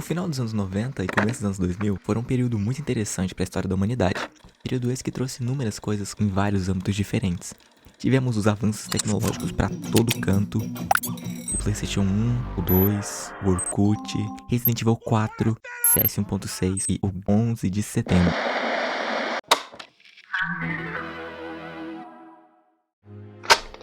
final dos anos 90 e começo dos anos 2000 foram um período muito interessante para a história da humanidade. Período esse que trouxe inúmeras coisas em vários âmbitos diferentes. Tivemos os avanços tecnológicos para todo canto, o PlayStation 1, o 2, o Orkut, Resident Evil 4, CS 1.6 e o 11 de setembro.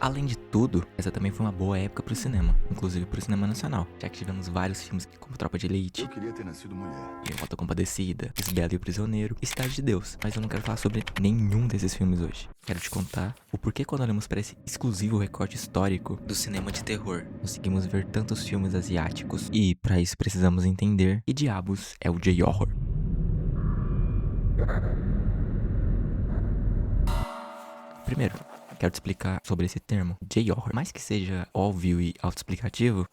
Além de tudo, essa também foi uma boa época pro cinema, inclusive pro cinema nacional, já que tivemos vários filmes como Tropa de Elite, Eu queria ter nascido mulher. Rota Compadecida, Isabela e o Prisioneiro e Cidade de Deus, mas eu não quero falar sobre nenhum desses filmes hoje. Quero te contar o porquê quando olhamos para esse exclusivo recorte histórico do cinema de terror, conseguimos ver tantos filmes asiáticos e, para isso, precisamos entender que diabos é o J-Horror. Primeiro, quero te explicar sobre esse termo, J-Horror. Mais que seja óbvio e autoexplicativo,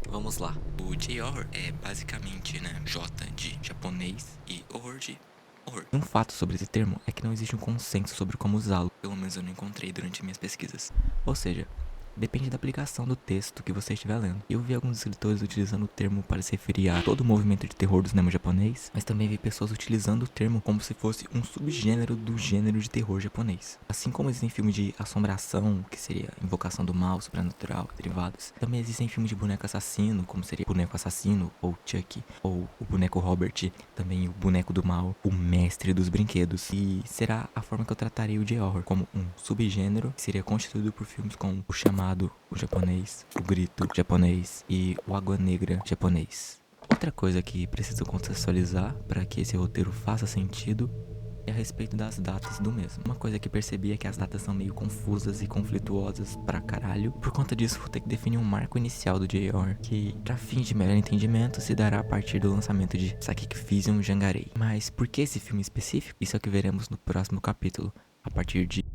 vamos lá. O J-Horror é basicamente, J de japonês e horror de horror. Um fato sobre esse termo é que não existe um consenso sobre como usá-lo, pelo menos eu não encontrei durante minhas pesquisas. Ou seja, depende da aplicação do texto que você estiver lendo. Eu vi alguns escritores utilizando o termo para se referir a todo o movimento de terror do cinema japonês, mas também vi pessoas utilizando o termo como se fosse um subgênero do gênero de terror japonês. Assim como existem filmes de assombração, que seria Invocação do Mal, Sobrenatural, derivados, também existem filmes de boneco assassino, como seria Boneco Assassino, ou Chucky, ou o Boneco Robert, também o Boneco do Mal, o Mestre dos Brinquedos. E será a forma que eu tratarei o J-Horror, como um subgênero que seria constituído por filmes como o Chamado, o japonês, o Grito japonês e o Água Negra japonês. Outra coisa que preciso contextualizar para que esse roteiro faça sentido é a respeito das datas do mesmo. Uma coisa que percebi é que as datas são meio confusas e conflituosas pra caralho. Por conta disso, vou ter que definir um marco inicial do J-Horror, que, pra fins de melhor entendimento, se dará a partir do lançamento de Sakiki Vision Jangarei. Mas por que esse filme específico? Isso é o que veremos no próximo capítulo, a partir de...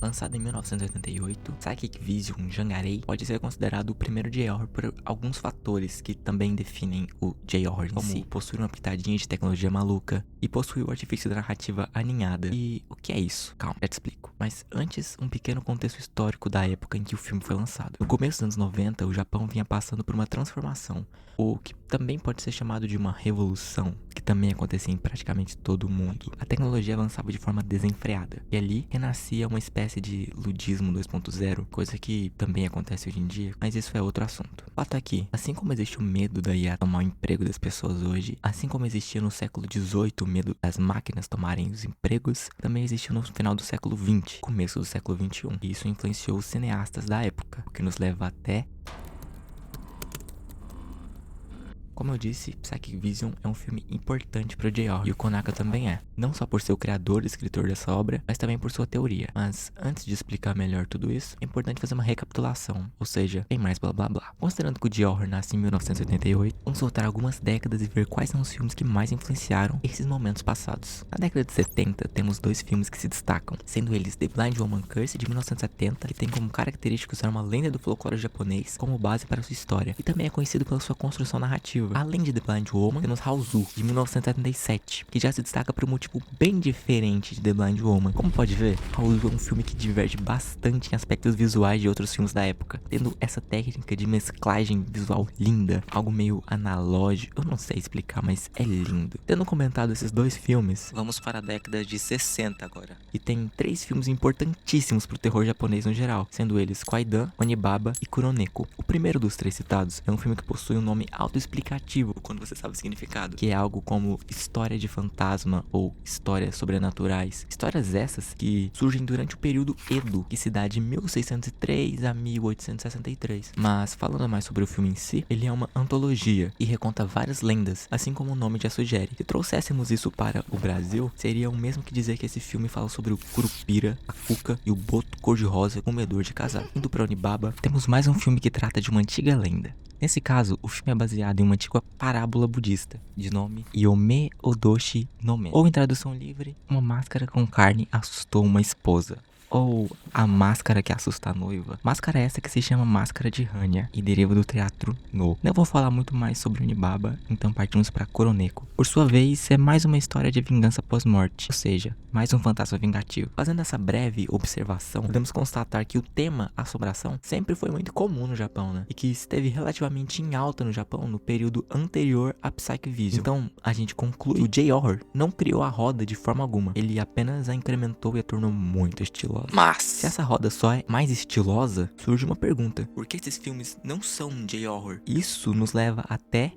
Lançado em 1988, Sakiki Vision Jangarei pode ser considerado o primeiro J-Horror por alguns fatores que também definem o J-Horror em si. Possuir uma pitadinha de tecnologia maluca e possuir o artifício da narrativa aninhada. E o que é isso? Calma, já te explico. Mas antes, um pequeno contexto histórico da época em que o filme foi lançado. No começo dos anos 90, o Japão vinha passando por uma transformação, ou que também pode ser chamado de uma revolução, que também acontecia em praticamente todo o mundo. A tecnologia avançava de forma desenfreada, e ali renascia uma espécie de ludismo 2.0, coisa que também acontece hoje em dia, mas isso é outro assunto. O fato é que, assim como existe o medo da IA tomar o emprego das pessoas hoje, assim como existia no século XVIII o medo das máquinas tomarem os empregos, também existiu no final do século XX, começo do século XXI, e isso influenciou os cineastas da época, o que nos leva até... Como eu disse, Sakiki Vision é um filme importante para o J-Horror, e o Konaka também é. Não só por ser o criador e escritor dessa obra, mas também por sua teoria. Mas antes de explicar melhor tudo isso, é importante fazer uma recapitulação, ou seja, tem mais blá blá blá. Considerando que o J-Horror nasce em 1988, vamos voltar algumas décadas e ver quais são os filmes que mais influenciaram esses momentos passados. Na década de 70, temos dois filmes que se destacam, sendo eles The Blind Woman Curse, de 1970, que tem como característica usar uma lenda do folclore japonês como base para sua história, e também é conhecido pela sua construção narrativa. Além de The Blind Woman, temos Hausu, de 1977, que já se destaca por um motivo bem diferente de The Blind Woman. Como pode ver, Hausu é um filme que diverge bastante em aspectos visuais de outros filmes da época, tendo essa técnica de mesclagem visual linda, algo meio analógico, eu não sei explicar, mas é lindo. Tendo comentado esses dois filmes, vamos para a década de 60 agora, e tem três filmes importantíssimos pro terror japonês no geral, sendo eles Kwaidan, Onibaba e Kuroneko. O primeiro dos três citados é um filme que possui um nome autoexplicativo quando você sabe o significado, que é algo como história de fantasma ou histórias sobrenaturais. Histórias essas que surgem durante o período Edo, que se dá de 1603 a 1863. Mas falando mais sobre o filme em si, ele é uma antologia e reconta várias lendas, assim como o nome já sugere. Se trouxéssemos isso para o Brasil, seria o mesmo que dizer que esse filme fala sobre o Curupira, a Cuca e o Boto cor-de-rosa comedor de casaco. Indo para Onibaba, temos mais um filme que trata de uma antiga lenda. Nesse caso, o filme é baseado em uma antiga parábola budista, de nome Yome Odoshi no Men, ou em tradução livre, uma máscara com carne assustou uma esposa. Ou a máscara que assusta a noiva. Máscara essa que se chama Máscara de Hanya e deriva do teatro No. Não vou falar muito mais sobre Onibaba, então partimos para Kuroneko. Por sua vez, é mais uma história de vingança pós-morte, ou seja, mais um fantasma vingativo. Fazendo essa breve observação, podemos constatar que o tema assombração sempre foi muito comum no Japão, né? E que esteve relativamente em alta no Japão no período anterior a Psyche Vision. Então, a gente conclui que o J-Horror não criou a roda de forma alguma. Ele apenas a incrementou e a tornou muito estilosa. Mas, se essa roda só é mais estilosa, surge uma pergunta. Por que esses filmes não são J-Horror? Isso nos leva até...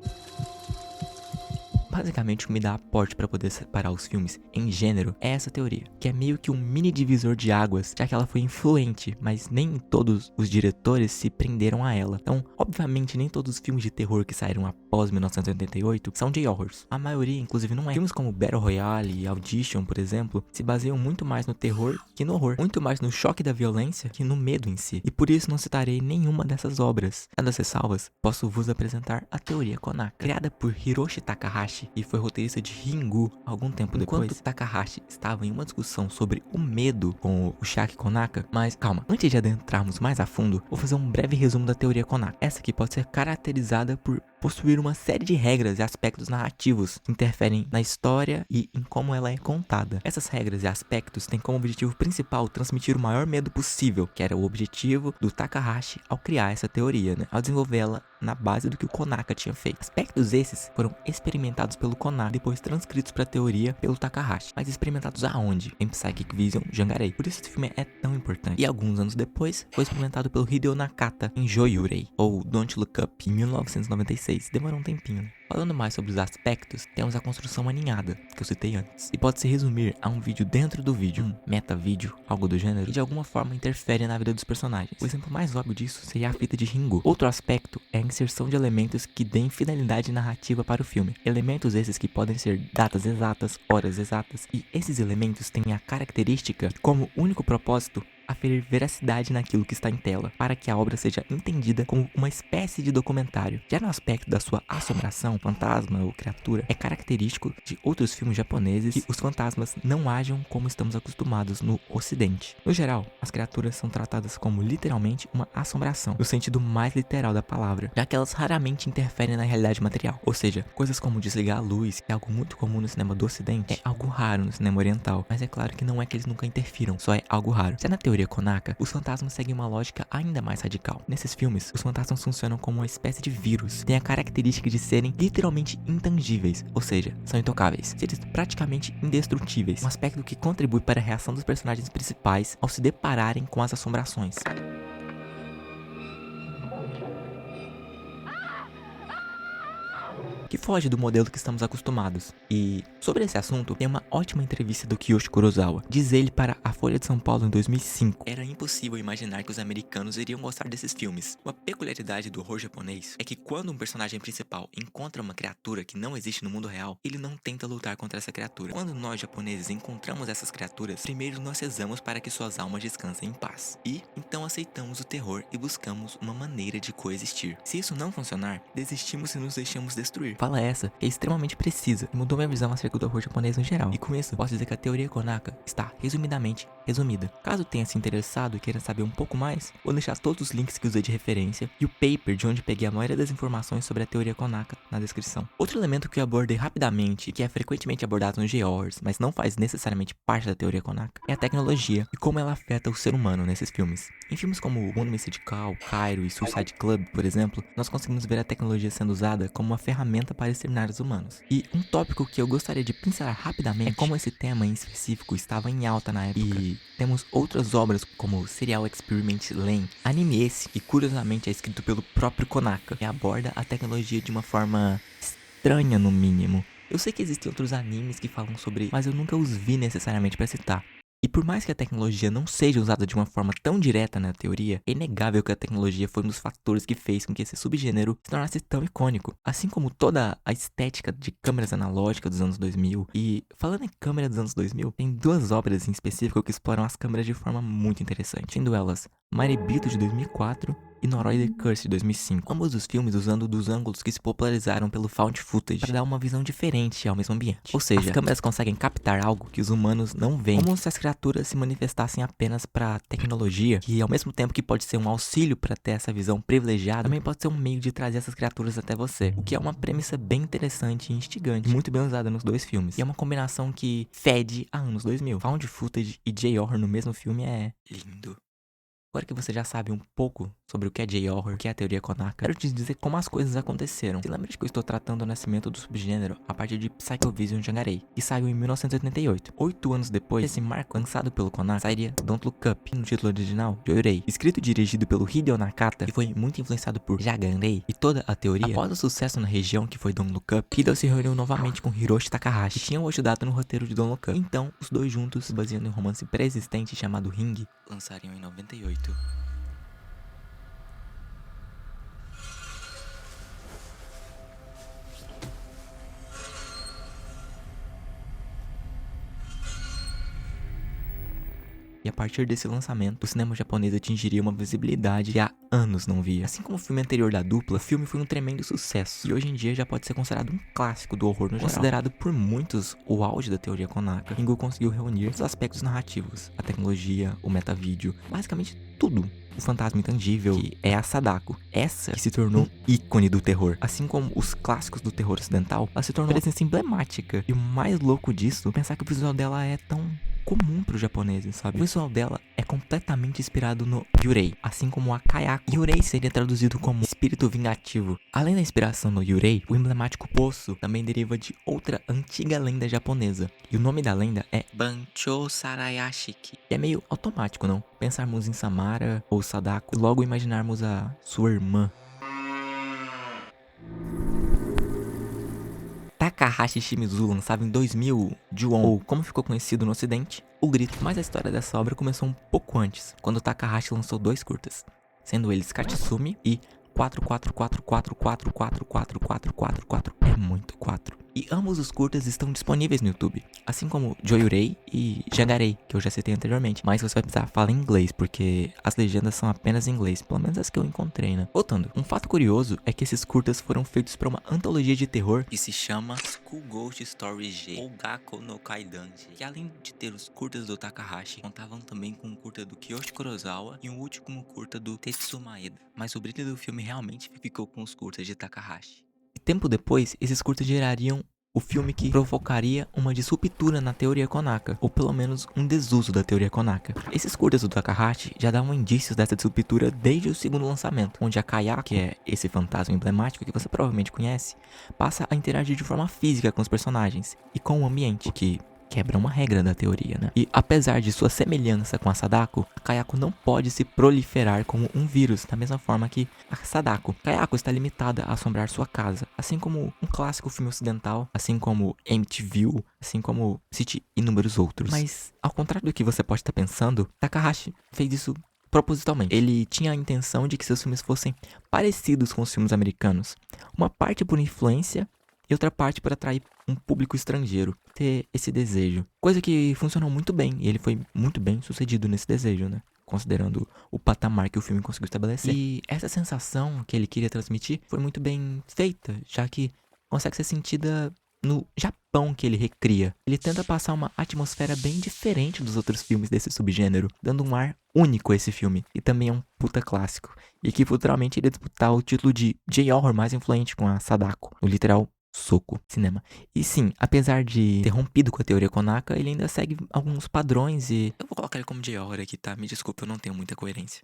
Basicamente, o que me dá aporte para poder separar os filmes em gênero é essa teoria, que é meio que um mini divisor de águas, já que ela foi influente, mas nem todos os diretores se prenderam a ela. Então, obviamente, nem todos os filmes de terror que saíram após 1988 são J-Horrors. A maioria, inclusive, não é. Filmes como Battle Royale e Audition, por exemplo, se baseiam muito mais no terror que no horror, muito mais no choque da violência que no medo em si. E por isso não citarei nenhuma dessas obras. Dando essas salvas, posso vos apresentar a teoria Konaka, criada por Hiroshi Takahashi e foi roteirista de Ringu algum tempo depois. Enquanto Takahashi estava em uma discussão sobre o medo com o Shaki Konaka. Mas calma, antes de adentrarmos mais a fundo, vou fazer um breve resumo da teoria Konaka. Essa aqui pode ser caracterizada por possuir uma série de regras e aspectos narrativos que interferem na história e em como ela é contada. Essas regras e aspectos têm como objetivo principal transmitir o maior medo possível, que era o objetivo do Takahashi ao criar essa teoria, né? Ao desenvolvê-la na base do que o Konaka tinha feito. Aspectos esses foram experimentados pelo Konaka, depois transcritos para a teoria pelo Takahashi. Mas experimentados aonde? Em Psychic Vision Jangarei. Por isso esse filme é tão importante. E alguns anos depois, foi experimentado pelo Hideo Nakata em Joyurei, ou Don't Look Up, em 1996. Demorou um tempinho, né? Falando mais sobre os aspectos, temos a construção aninhada, que eu citei antes. E pode se resumir a um vídeo dentro do vídeo, um meta-vídeo, algo do gênero, que de alguma forma interfere na vida dos personagens. O exemplo mais óbvio disso seria a fita de Ringu. Outro aspecto é a inserção de elementos que deem finalidade narrativa para o filme. Elementos esses que podem ser datas exatas, horas exatas. E esses elementos têm a característica de, como único propósito, aferir veracidade naquilo que está em tela, para que a obra seja entendida como uma espécie de documentário. Já no aspecto da sua assombração, fantasma ou criatura, é característico de outros filmes japoneses que os fantasmas não ajam como estamos acostumados no ocidente. No geral, as criaturas são tratadas como literalmente uma assombração, no sentido mais literal da palavra, já que elas raramente interferem na realidade material. Ou seja, coisas como desligar a luz, que é algo muito comum no cinema do ocidente, é algo raro no cinema oriental. Mas é claro que não é que eles nunca interfiram, só é algo raro. Se é na teoria Konaka, os fantasmas seguem uma lógica ainda mais radical. Nesses filmes, os fantasmas funcionam como uma espécie de vírus. Têm a característica de serem literalmente intangíveis, ou seja, são intocáveis, seres praticamente indestrutíveis. Um aspecto que contribui para a reação dos personagens principais ao se depararem com as assombrações. Que foge do modelo que estamos acostumados. E sobre esse assunto, tem uma ótima entrevista do Kiyoshi Kurosawa. Diz ele para a Folha de São Paulo em 2005. Era impossível imaginar que os americanos iriam gostar desses filmes. Uma peculiaridade do horror japonês é que quando um personagem principal encontra uma criatura que não existe no mundo real, ele não tenta lutar contra essa criatura. Quando nós japoneses encontramos essas criaturas, primeiro nós rezamos para que suas almas descansem em paz. E então aceitamos o terror e buscamos uma maneira de coexistir. Se isso não funcionar, desistimos e nos deixamos destruir. Fala essa que é extremamente precisa e mudou minha visão acerca do horror japonês no geral. E com isso, posso dizer que a teoria Konaka está resumidamente resumida. Caso tenha se interessado e queira saber um pouco mais, vou deixar todos os links que usei de referência e o paper de onde peguei a maioria das informações sobre a teoria Konaka na descrição. Outro elemento que eu abordei rapidamente e que é frequentemente abordado nos J-Horrors, mas não faz necessariamente parte da teoria Konaka, é a tecnologia e como ela afeta o ser humano nesses filmes. Em filmes como O Mundo Mystical, Cairo e Suicide Club, por exemplo, nós conseguimos ver a tecnologia sendo usada como uma ferramenta para exterminar os humanos. E um tópico que eu gostaria de pincelar rapidamente é como esse tema em específico estava em alta na época. E temos outras obras como Serial Experiment Lain, anime esse que curiosamente é escrito pelo próprio Konaka, que aborda a tecnologia de uma forma estranha no mínimo. Eu sei que existem outros animes que falam sobre, mas eu nunca os vi necessariamente para citar. E por mais que a tecnologia não seja usada de uma forma tão direta na teoria, é inegável que a tecnologia foi um dos fatores que fez com que esse subgênero se tornasse tão icônico. Assim como toda a estética de câmeras analógicas dos anos 2000. E falando em câmera dos anos 2000, tem duas obras em específico que exploram as câmeras de forma muito interessante, sendo elas Marebito de 2004 e Noroi the Curse de 2005. Ambos os filmes usando dos ângulos que se popularizaram pelo found footage para dar uma visão diferente ao mesmo ambiente. Ou seja, as câmeras conseguem captar algo que os humanos não veem, como se as criaturas se manifestassem apenas para tecnologia, que ao mesmo tempo que pode ser um auxílio para ter essa visão privilegiada, também pode ser um meio de trazer essas criaturas até você. O que é uma premissa bem interessante e instigante, muito bem usada nos dois filmes. E é uma combinação que fede a anos 2000. Found footage e J-horror no mesmo filme é lindo. Agora que você já sabe um pouco sobre o que é J-horror, o que é a teoria Konaka, quero te dizer como as coisas aconteceram. Se lembra de que eu estou tratando o nascimento do subgênero a partir de Psychovision Jangarei, que saiu em 1988. 8 anos depois, esse marco lançado pelo Konaka sairia Don't Look Up, no título original, Joyurei. Escrito e dirigido pelo Hideo Nakata, que foi muito influenciado por Jangarei e toda a teoria. Após o sucesso na região que foi Don't Look Up, Hideo se reuniu novamente com Hiroshi Takahashi, que tinham ajudado no roteiro de Don't Look Up. Então, os dois juntos, baseando em um romance pré-existente chamado Ring, lançariam em 98. E a partir desse lançamento, o cinema japonês atingiria uma visibilidade que há anos não via. Assim como o filme anterior da dupla, o filme foi um tremendo sucesso. E hoje em dia já pode ser considerado um clássico do horror no geral. Considerado por muitos o auge da teoria Konaka, Ringo conseguiu reunir os aspectos narrativos, a tecnologia, o metavídeo, basicamente tudo. O fantasma intangível, que é a Sadako. Essa que se tornou ícone do terror. Assim como os clássicos do terror ocidental, ela se tornou uma presença emblemática. E o mais louco disso, pensar que o visual dela é tão comum para os japoneses, sabe? O visual dela é completamente inspirado no Yurei, assim como a Kayako. Yurei seria traduzido como espírito vingativo. Além da inspiração no Yurei, o emblemático poço também deriva de outra antiga lenda japonesa. E o nome da lenda é Bancho Sarayashiki. E é meio automático, não? Pensarmos em Samara ou Sadako e logo imaginarmos a sua irmã. Takahashi Shimizu lançava em 2000 Ju-On, ou como ficou conhecido no ocidente, O Grito. Mas a história dessa obra começou um pouco antes, quando Takahashi lançou 2 curtas, sendo eles Katsumi e 44444444444. É muito 4. E ambos os curtas estão disponíveis no YouTube, assim como Joyurei e Jangarei, que eu já citei anteriormente. Mas você vai precisar falar em inglês, porque as legendas são apenas em inglês, pelo menos as que eu encontrei, né? Voltando, um fato curioso é que esses curtas foram feitos para uma antologia de terror que se chama School Ghost Story J, ou Gakko no Kaidanji, que além de ter os curtas do Takahashi, contavam também com um curta do Kiyoshi Kurosawa e um último curta do Tetsuo Maeda. Mas o brilho do filme realmente ficou com os curtas de Takahashi. E tempo depois, esses curtas gerariam o filme que provocaria uma disruptura na teoria Konaka, ou pelo menos um desuso da teoria Konaka. Esses curtas do Takahashi já davam indícios dessa disruptura desde o segundo lançamento, onde a Kayako, que é esse fantasma emblemático que você provavelmente conhece, passa a interagir de forma física com os personagens e com o ambiente, o que quebra uma regra da teoria, né? E apesar de sua semelhança com a Sadako, a Kayako não pode se proliferar como um vírus, da mesma forma que a Sadako. Kayako está limitada a assombrar sua casa, assim como um clássico filme ocidental, assim como Amityville, assim como cite inúmeros outros. Mas, ao contrário do que você pode estar pensando, Takahashi fez isso propositalmente. Ele tinha a intenção de que seus filmes fossem parecidos com os filmes americanos, uma parte por influência e outra parte para atrair um público estrangeiro, ter esse desejo. Coisa que funcionou muito bem, e ele foi muito bem sucedido nesse desejo, né? Considerando o patamar que o filme conseguiu estabelecer. E essa sensação que ele queria transmitir foi muito bem feita, já que consegue ser sentida no Japão que ele recria. Ele tenta passar uma atmosfera bem diferente dos outros filmes desse subgênero, dando um ar único a esse filme, e também é um puta clássico, e que futuramente iria disputar o título de J-horror mais influente com a Sadako, no literal soco cinema. E sim, apesar de ter rompido com a teoria Konaka, ele ainda segue alguns padrões e eu vou colocar ele como J-horror aqui, tá? Me desculpa, eu não tenho muita coerência.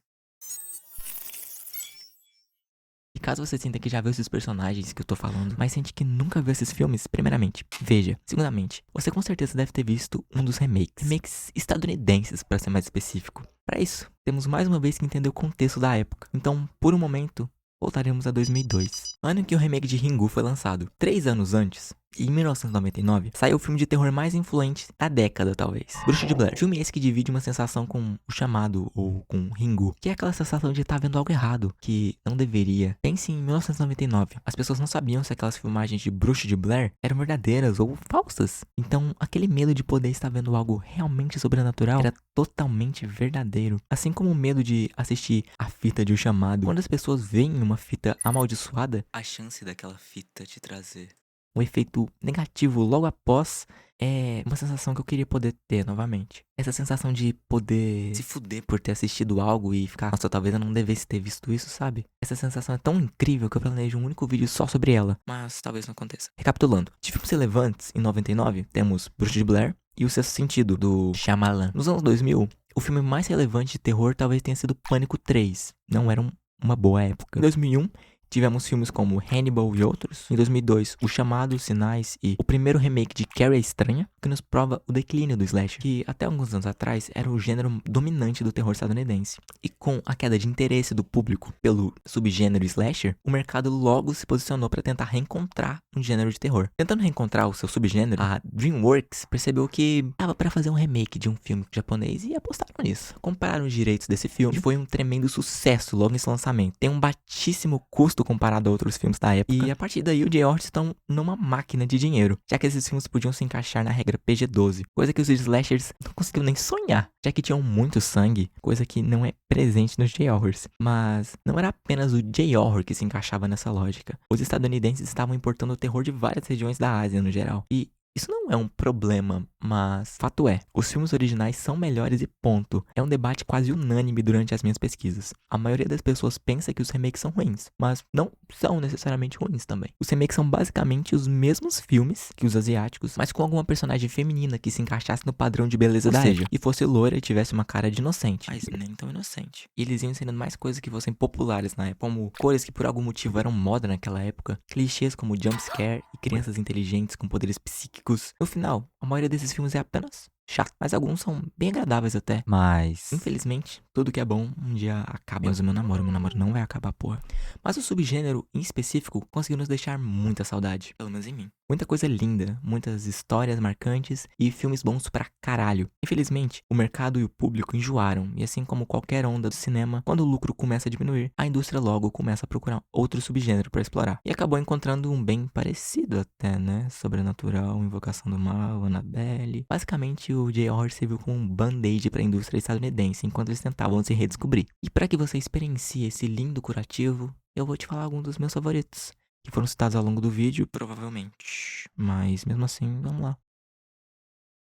E caso você sinta que já viu esses personagens que eu tô falando, mas sente que nunca viu esses filmes, primeiramente, veja. Segundamente, você com certeza deve ter visto um dos remakes estadunidenses, para ser mais específico. Para isso, temos mais uma vez que entender o contexto da época. Então, por um momento, voltaremos a 2002, ano em que o remake de Ringu foi lançado. 3 anos antes, E em 1999, saiu o filme de terror mais influente da década, talvez. Bruxa de Blair. Filme esse que divide uma sensação com O Chamado, ou com Ringu, que é aquela sensação de estar vendo algo errado, que não deveria. Pense em 1999. As pessoas não sabiam se aquelas filmagens de Bruxa de Blair eram verdadeiras ou falsas. Então, aquele medo de poder estar vendo algo realmente sobrenatural era totalmente verdadeiro. Assim como o medo de assistir a fita de O Chamado. Quando as pessoas veem uma fita amaldiçoada, a chance daquela fita te trazer um efeito negativo logo após é uma sensação que eu queria poder ter novamente. Essa sensação de poder se fuder por ter assistido algo e ficar, nossa, talvez eu não devesse ter visto isso, sabe? Essa sensação é tão incrível que eu planejo um único vídeo só sobre ela, mas talvez não aconteça. Recapitulando, de filmes relevantes, em 99, temos Bruxa de Blair e O Sexto Sentido, do Shyamalan. Nos anos 2000, o filme mais relevante de terror talvez tenha sido Pânico 3. Não era uma boa época. Em 2001, tivemos filmes como Hannibal e outros. Em 2002, O Chamado, Sinais e o primeiro remake de Carrie a Estranha, que nos prova o declínio do slasher, que até alguns anos atrás era o gênero dominante do terror estadunidense. E com a queda de interesse do público pelo subgênero slasher, o mercado logo se posicionou para tentar reencontrar um gênero de terror. Tentando reencontrar o seu subgênero, a DreamWorks percebeu que dava para fazer um remake de um filme japonês e apostaram nisso. Compraram os direitos desse filme e foi um tremendo sucesso logo nesse lançamento. Tem um baixíssimo custo comparado a outros filmes da época. E a partir daí o J.H. estão numa máquina de dinheiro, já que esses filmes podiam se encaixar na regra PG-12, coisa que os slashers não conseguiam nem sonhar, já que tinham muito sangue, coisa que não é presente nos J.H.'s. Mas não era apenas o J.H. que se encaixava nessa lógica. Os estadunidenses estavam importando o terror de várias regiões da Ásia no geral. E isso não é um problema, mas fato é, os filmes originais são melhores e ponto. É um debate quase unânime durante as minhas pesquisas. A maioria das pessoas pensa que os remakes são ruins, mas não são necessariamente ruins também. Os remakes são basicamente os mesmos filmes que os asiáticos, mas com alguma personagem feminina que se encaixasse no padrão de beleza da época, e fosse loira e tivesse uma cara de inocente, mas nem tão inocente. E eles iam ensinando mais coisas que fossem populares na época, como cores que por algum motivo eram moda naquela época, clichês como jumpscare e crianças inteligentes com poderes psíquicos. No final, a maioria desses filmes é apenas chato, mas alguns são bem agradáveis até. Mas, infelizmente, tudo que é bom um dia acaba. Menos o meu namoro não vai acabar, porra. Mas o subgênero em específico conseguiu nos deixar muita saudade, pelo menos em mim. Muita coisa linda, muitas histórias marcantes e filmes bons pra caralho. Infelizmente, o mercado e o público enjoaram, e assim como qualquer onda do cinema, quando o lucro começa a diminuir, a indústria logo começa a procurar outro subgênero pra explorar. E acabou encontrando um bem parecido até, né? Sobrenatural, Invocação do Mal, Annabelle. Basicamente, o J.H. serviu como um band-aid pra indústria estadunidense, enquanto eles tentavam se redescobrir. E para que você experiencie esse lindo curativo, eu vou te falar alguns dos meus favoritos, que foram citados ao longo do vídeo, provavelmente. Mas mesmo assim, vamos lá.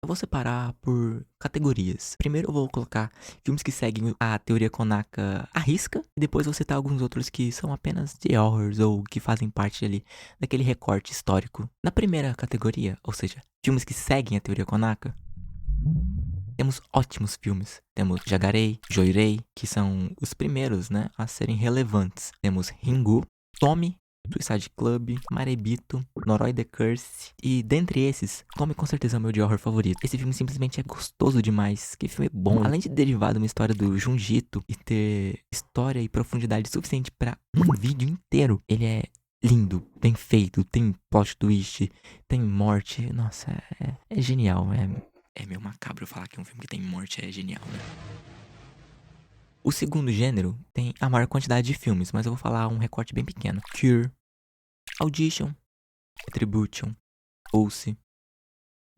Eu vou separar por categorias. Primeiro eu vou colocar filmes que seguem a teoria Konaka à risca, e depois vou citar alguns outros que são apenas de horrors ou que fazem parte ali daquele recorte histórico. Na primeira categoria, ou seja, filmes que seguem a teoria Konaka, temos ótimos filmes. Temos Jagarei, Joirei, que são os primeiros, né, a serem relevantes. Temos Ringu, Tommy, Suicide Club, Marebito, Noroi the Curse. E dentre esses, Tommy com certeza é o meu de horror favorito. Esse filme simplesmente é gostoso demais. Que filme bom. Além de derivar de uma história do Junji Ito e ter história e profundidade suficiente para um vídeo inteiro, ele é lindo, bem feito, tem plot twist, tem morte. Nossa, é genial. É meio macabro falar que um filme que tem morte é genial, né? O segundo gênero tem a maior quantidade de filmes, mas eu vou falar um recorte bem pequeno. Cure, Audition, Retribution, Pulse.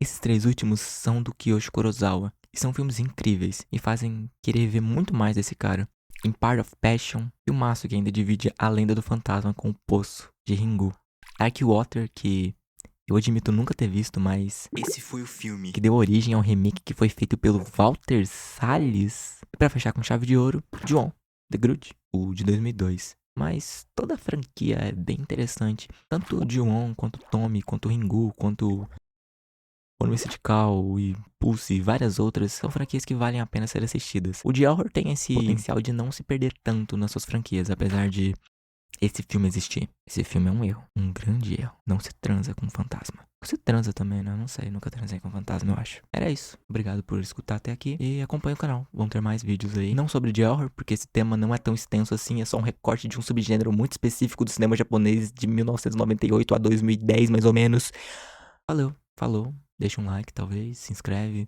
Esses três últimos são do Kiyoshi Kurosawa, e são filmes incríveis, e fazem querer ver muito mais desse cara. Empire of Passion, filmaço que ainda divide A Lenda do Fantasma com O Poço, de Ringu. Dark Water, que eu admito nunca ter visto, mas esse foi o filme que deu origem ao remake que foi feito pelo Walter Salles. E pra fechar com chave de ouro, Ju-On, The Grudge, o de 2002. Mas toda a franquia é bem interessante. Tanto o Ju-On, quanto o Tommy, quanto o Ringu, quanto o University Call e Pulse e várias outras são franquias que valem a pena ser assistidas. O J.H. tem esse potencial de não se perder tanto nas suas franquias, apesar de esse filme existir. Esse filme é um erro, um grande erro. Não se transa com fantasma. Você transa também, né? Não sei, nunca transei com fantasma, eu acho. Era isso. Obrigado por escutar até aqui e acompanhe o canal. Vão ter mais vídeos aí. Não sobre de horror, porque esse tema não é tão extenso assim. É só um recorte de um subgênero muito específico do cinema japonês de 1998 a 2010, mais ou menos. Valeu, falou, deixa um like talvez, se inscreve.